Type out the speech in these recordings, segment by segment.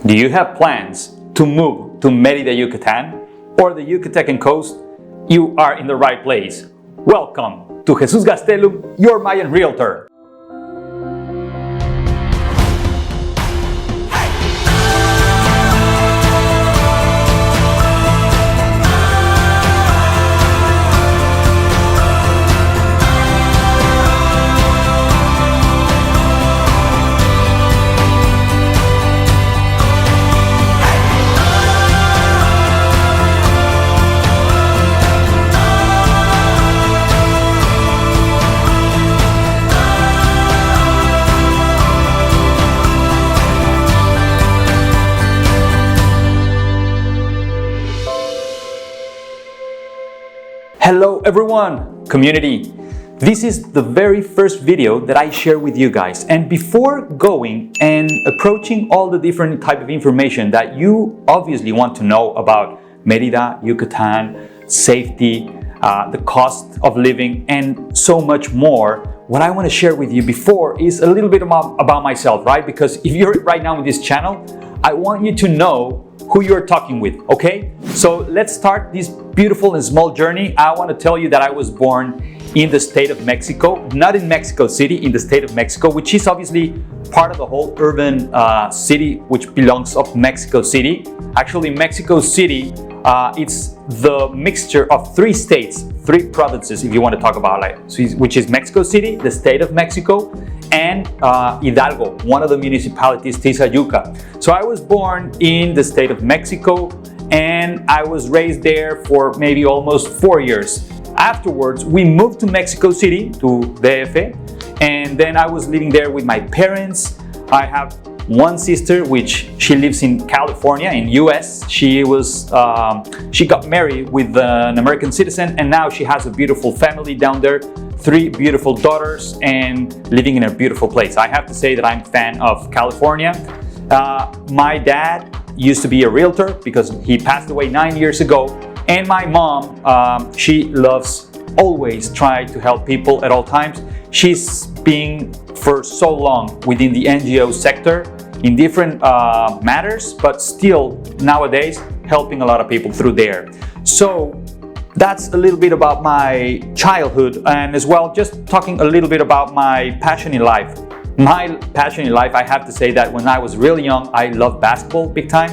Do you have plans to move to Merida, Yucatan, or the Yucatecan Coast? You are in the right place. Welcome to Jesus Gastelum, your Mayan Realtor. Hello everyone, community. This is the very first video that I share with you guys. And before going and approaching all the different type of information that you obviously want to know about Merida, Yucatan, safety, the cost of living, and so much more, what I want to share with you before is a little bit about myself, right? Because if you're right now in this channel, I want you to know who you're talking with, okay? So let's start this beautiful and small journey. I want to tell you that I was born in the state of Mexico, not in Mexico City, in the state of Mexico, which is obviously part of the whole urban city, which belongs of Mexico City. Actually, Mexico City, it's the mixture of three states, three provinces, if you want to talk about it, which is Mexico City, the state of Mexico, and Hidalgo, one of the municipalities, Tizayuca. So I was born in the state of Mexico, and I was raised there for maybe almost 4 years. Afterwards, we moved to Mexico City, to DF, and then I was living there with my parents. I have one sister, which she lives in California, in US. She got married with an American citizen, and now she has a beautiful family down there, 3 beautiful daughters, and living in a beautiful place. I have to say that I'm a fan of California. My dad used to be a realtor because he passed away 9 years ago, and my mom, she loves always try to help people at all times. She's been for so long within the NGO sector in different matters, but still nowadays helping a lot of people through there. So that's a little bit about my childhood, and as well just talking a little bit about my passion in life. My passion in life, I have to say that when I was really young, I loved basketball big time.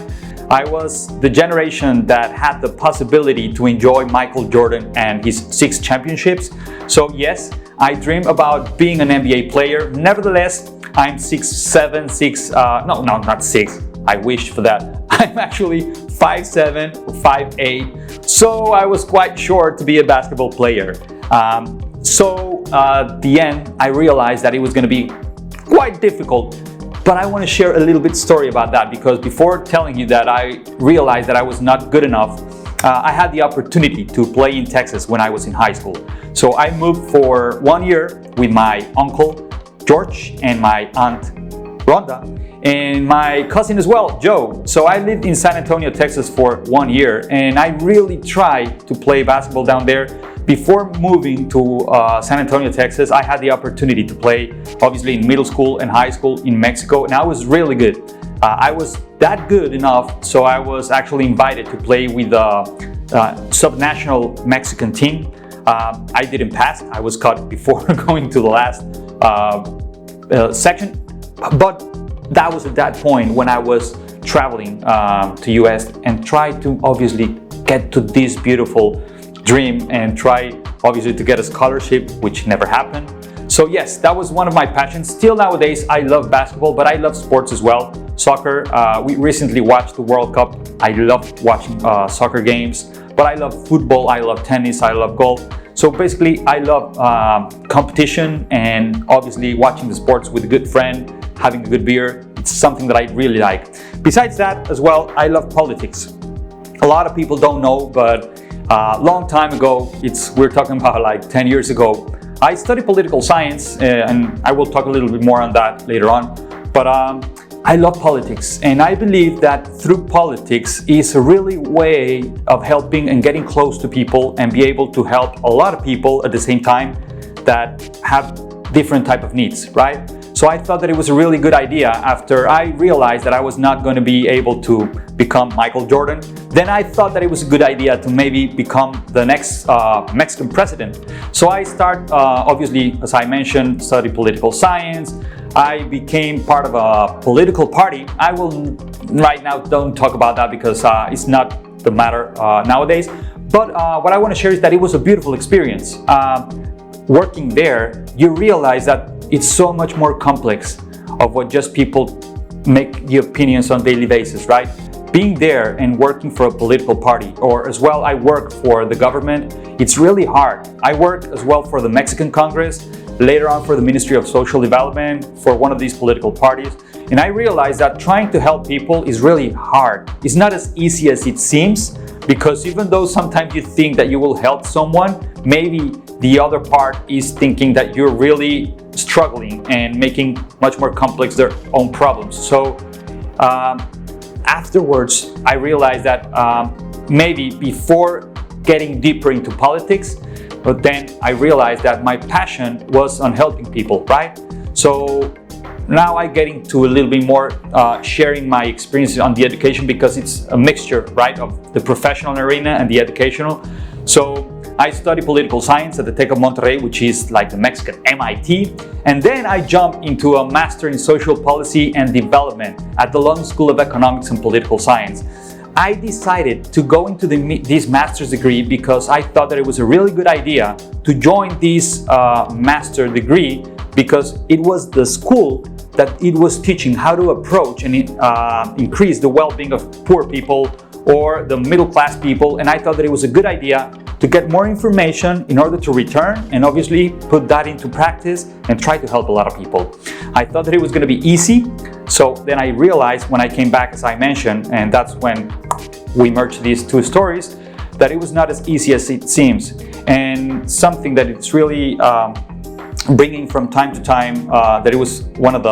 I was the generation that had the possibility to enjoy Michael Jordan and his 6 championships. So yes, I dream about being an NBA player. Nevertheless, I'm 6'7", not 6. I wish for that. I'm actually 5'7", 5'8". So I was quite short to be a basketball player. At the end, I realized that it was going to be quite difficult. But I want to share a little bit story about that, because before telling you that I realized that I was not good enough, I had the opportunity to play in Texas when I was in high school. So I moved for 1 year with my uncle George and my aunt Rhonda and my cousin as well, Joe. So I lived in San Antonio, Texas for 1 year, and I really tried to play basketball down there. Before moving to San Antonio, Texas, I had the opportunity to play obviously in middle school and high school in Mexico, and I was really good. I was that good enough, so I was actually invited to play with the sub-national Mexican team. I didn't pass. I was cut before going to the last section, but that was at that point when I was traveling to US and tried to obviously get to this beautiful dream and try obviously to get a scholarship, which never happened. So yes, that was one of my passions. Still nowadays, I love basketball, but I love sports as well. Soccer, we recently watched the World Cup. I love watching soccer games, but I love football, I love tennis, I love golf. So basically, I love competition and obviously watching the sports with a good friend, having a good beer. It's something that I really like. Besides that as well, I love politics. A lot of people don't know, but long time ago, we're talking about like 10 years ago, I studied political science, and I will talk a little bit more on that later on. But I love politics, and I believe that through politics is a really way of helping and getting close to people and be able to help a lot of people at the same time that have different type of needs, right? So I thought that it was a really good idea after I realized that I was not going to be able to become Michael Jordan. Then I thought that it was a good idea to maybe become the next Mexican president. So I obviously, as I mentioned, study political science. I became part of a political party. I will right now don't talk about that because it's not the matter nowadays. But what I want to share is that it was a beautiful experience. Working there, you realize that it's so much more complex of what just people make the opinions on daily basis, right? Being there and working for a political party, or as well, I work for the government, it's really hard. I work as well for the Mexican Congress, later on for the Ministry of Social Development, for one of these political parties. And I realized that trying to help people is really hard. It's not as easy as it seems, because even though sometimes you think that you will help someone, maybe the other part is thinking that you're really struggling and making much more complex their own problems. So afterwards, I realized that maybe before getting deeper into politics, but then I realized that my passion was on helping people, right? So now I get into a little bit more sharing my experiences on the education, because it's a mixture, right, of the professional arena and the educational. So I study political science at the Tec of Monterrey, which is like the Mexican MIT. And then I jump into a master in social policy and development at the London School of Economics and Political Science. I decided to go into this master's degree because I thought that it was a really good idea to join this master degree, because it was the school that it was teaching how to approach and increase the well-being of poor people or the middle-class people. And I thought that it was a good idea to get more information in order to return and obviously put that into practice and try to help a lot of people. I thought that it was going to be easy. So then I realized when I came back, as I mentioned, and that's when we merged these two stories, that it was not as easy as it seems. And something that it's really bringing from time to time, that it was one of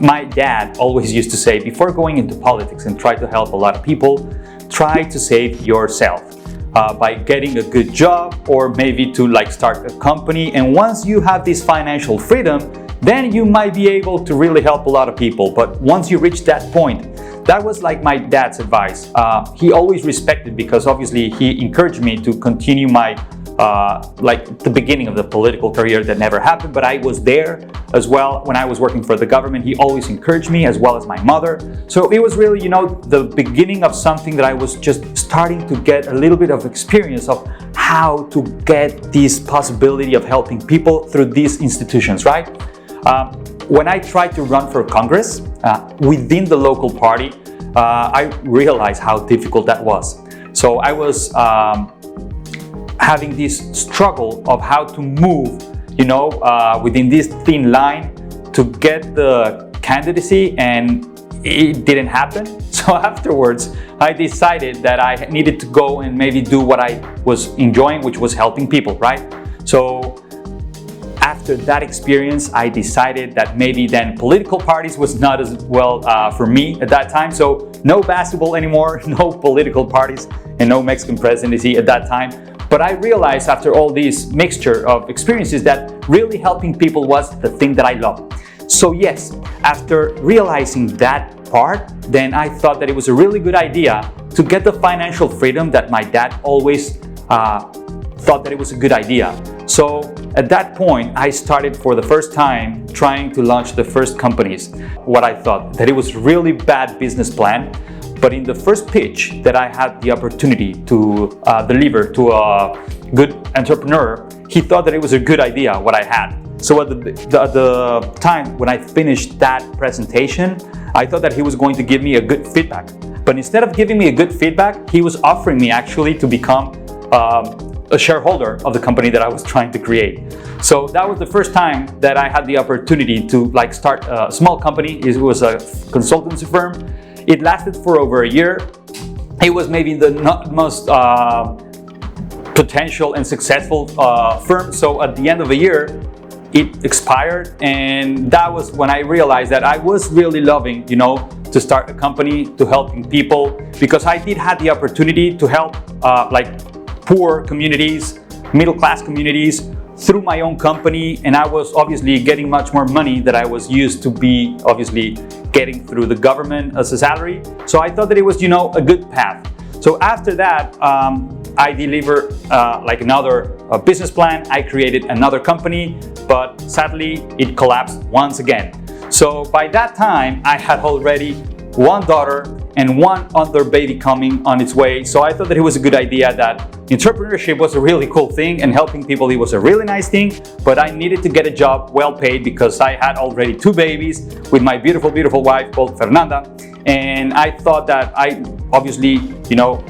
my dad always used to say, before going into politics and try to help a lot of people, try to save yourself. By getting a good job, or maybe to start a company. And once you have this financial freedom, then you might be able to really help a lot of people. But once you reach that point, that was like my dad's advice. He always respected, because obviously he encouraged me to continue my the beginning of the political career that never happened, but I was there as well when I was working for the government. He always encouraged me, as well as my mother. So it was really, the beginning of something that I was just starting to get a little bit of experience of how to get this possibility of helping people through these institutions, right? When I tried to run for Congress within the local party, I realized how difficult that was. So I was having this struggle of how to move, within this thin line to get the candidacy, and it didn't happen. So afterwards, I decided that I needed to go and maybe do what I was enjoying, which was helping people, right? So after that experience, I decided that maybe then political parties was not as well for me at that time. So no basketball anymore, no political parties, and no Mexican presidency at that time. But I realized after all this mixture of experiences that really helping people was the thing that I loved. So yes, after realizing that part, then I thought that it was a really good idea to get the financial freedom that my dad always thought that it was a good idea. So at that point, I started for the first time trying to launch the first companies. What I thought that it was really bad business plan. But in the first pitch that I had the opportunity to deliver to a good entrepreneur, he thought that it was a good idea what I had. So at the time when I finished that presentation, I thought that he was going to give me a good feedback. But instead of giving me a good feedback, he was offering me actually to become a shareholder of the company that I was trying to create. So that was the first time that I had the opportunity to start a small company. It was a consultancy firm. It lasted for over a year. It was maybe the most potential and successful firm. So at the end of a year, it expired, and that was when I realized that I was really loving, to start a company, to helping people, because I did have the opportunity to help poor communities, middle-class communities, through my own company, and I was obviously getting much more money that I was used to be obviously getting through the government as a salary. So I thought that it was, a good path. So after that, I delivered like another business plan. I created another company, but sadly it collapsed once again. So by that time, I had already one daughter and one other baby coming on its way. So I thought that it was a good idea, that entrepreneurship was a really cool thing and helping people, it was a really nice thing, but I needed to get a job well paid because I had already 2 babies with my beautiful, beautiful wife called Fernanda. And I thought that I obviously,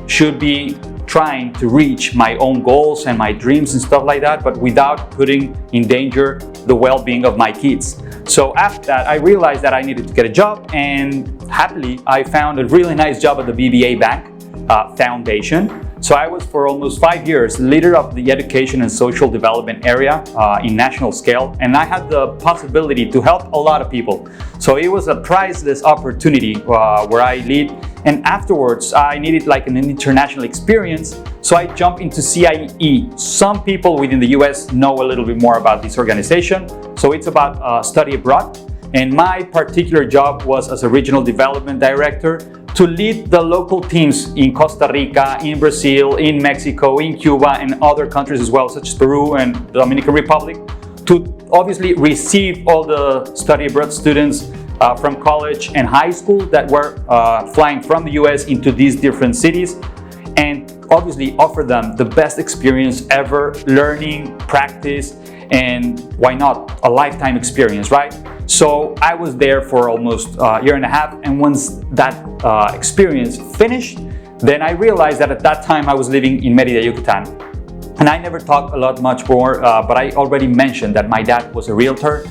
should be trying to reach my own goals and my dreams and stuff like that, but without putting in danger the well-being of my kids. So after that, I realized that I needed to get a job, and happily, I found a really nice job at the BBA Bank Foundation. So I was for almost 5 years leader of the education and social development area in national scale, and I had the possibility to help a lot of people. So it was a priceless opportunity where I lead. And afterwards, I needed like an international experience, so I jumped into CIE. Some people within the US know a little bit more about this organization. So it's about study abroad. And my particular job was as a regional development director to lead the local teams in Costa Rica, in Brazil, in Mexico, in Cuba, and other countries as well, such as Peru and the Dominican Republic, to obviously receive all the study abroad students from college and high school that were flying from the US into these different cities, and obviously offer them the best experience ever, learning, practice, and why not a lifetime experience, right? So I was there for almost a year and a half, and once that experience finished, then I realized that at that time I was living in Merida, Yucatan. And I never talked a lot much more, but I already mentioned that my dad was a realtor.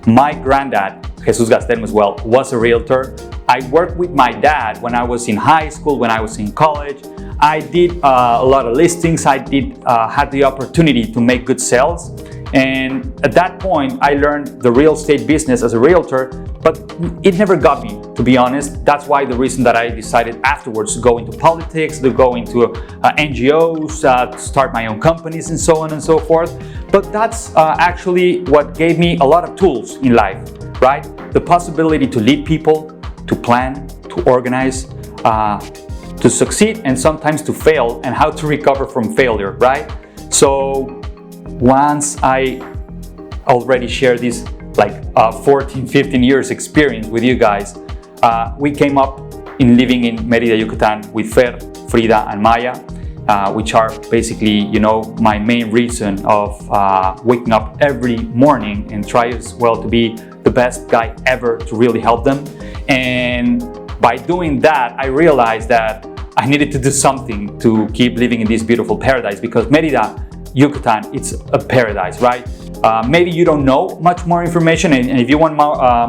My granddad, Jesus Gastelum as well, was a realtor. I worked with my dad when I was in high school, when I was in college. I did a lot of listings. I had the opportunity to make good sales. And at that point, I learned the real estate business as a realtor, but it never got me, to be honest. That's why the reason that I decided afterwards to go into politics, to go into NGOs, to start my own companies and so on and so forth. But that's actually what gave me a lot of tools in life, right? The possibility to lead people, to plan, to organize, to succeed, and sometimes to fail, and how to recover from failure, right? So once I already shared this 14, 15 years experience with you guys, we came up in living in Mérida, Yucatan with Fer, Frida, and Maya, which are basically, my main reason of waking up every morning and try as well to be the best guy ever to really help them. And by doing that, I realized that I needed to do something to keep living in this beautiful paradise, because Merida, Yucatan, it's a paradise, right? Maybe you don't know much more information, and if you want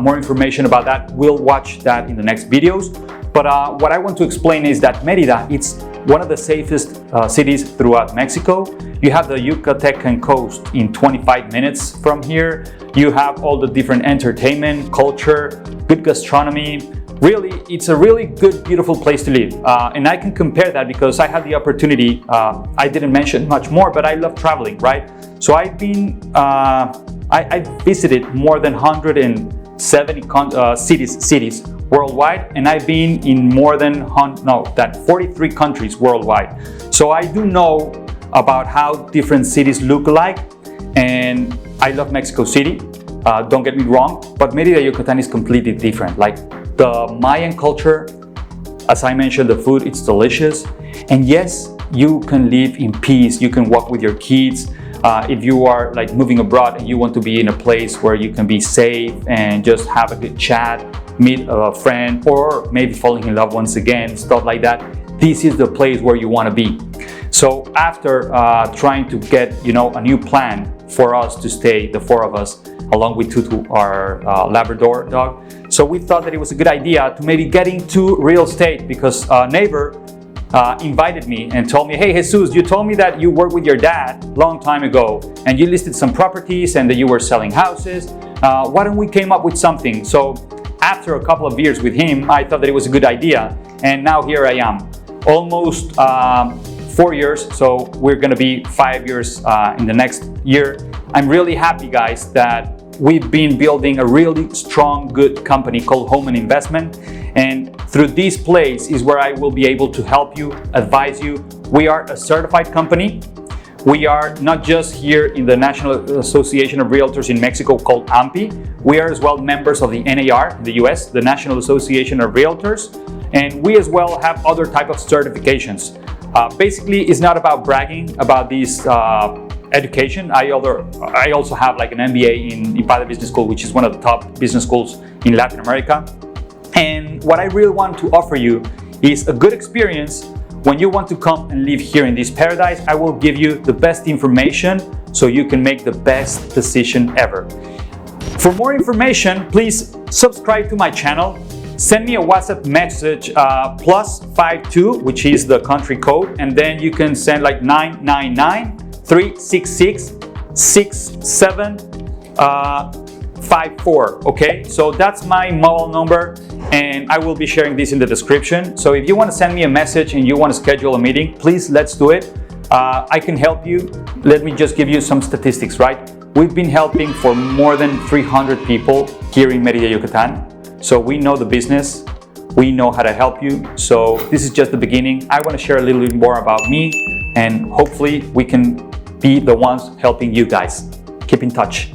more information about that, we'll watch that in the next videos. But what I want to explain is that Merida, it's one of the safest cities throughout Mexico. You have the Yucatecan Coast in 25 minutes from here. You have all the different entertainment, culture, good gastronomy. Really, it's a really good, beautiful place to live. And I can compare that because I had the opportunity, I didn't mention much more, but I love traveling, right? So I've been, I visited more than 170 cities worldwide, and I've been in more than 43 countries worldwide. So I do know about how different cities look like, and I love Mexico City, don't get me wrong, but Merida, Yucatan is completely different. Like the Mayan culture, as I mentioned, the food, it's delicious. And yes, you can live in peace, you can walk with your kids. If you are like moving abroad and you want to be in a place where you can be safe and just have a good chat, meet a friend, or maybe falling in love once again, stuff like that, this is the place where you want to be. So after trying to get, a new plan for us to stay, the 4 of us, along with Tutu, our Labrador dog. So we thought that it was a good idea to maybe get into real estate, because a neighbor invited me and told me, hey Jesus, you told me that you worked with your dad long time ago and you listed some properties and that you were selling houses. Why don't we came up with something? So after a couple of years with him, I thought that it was a good idea, and now here I am, almost 4 years. So we're gonna be 5 years in the next year I'm really happy, guys, that we've been building a really strong, good company called Home and Investment. And through this place is where I will be able to help you, advise you. We are a certified company. We are not just here in the National Association of Realtors in Mexico called AMPI. We are as well members of the NAR in the US, the National Association of Realtors. And we as well have other type of certifications. Basically, it's not about bragging about this education. I also have like an MBA in Padre Business School, which is one of the top business schools in Latin America. And what I really want to offer you is a good experience. When you want to come and live here in this paradise, I will give you the best information so you can make the best decision ever. For more information, please subscribe to my channel. Send me a WhatsApp message, +52, which is the country code, and then you can send like 999-366-6754, okay? So that's my mobile number, and I will be sharing this in the description. So if you want to send me a message and you want to schedule a meeting, please, let's do it. I can help you. Let me just give you some statistics, right? We've been helping for more than 300 people here in Merida, Yucatan. So we know the business, we know how to help you. So this is just the beginning. I want to share a little bit more about me, and hopefully we can be the ones helping you guys. Keep in touch.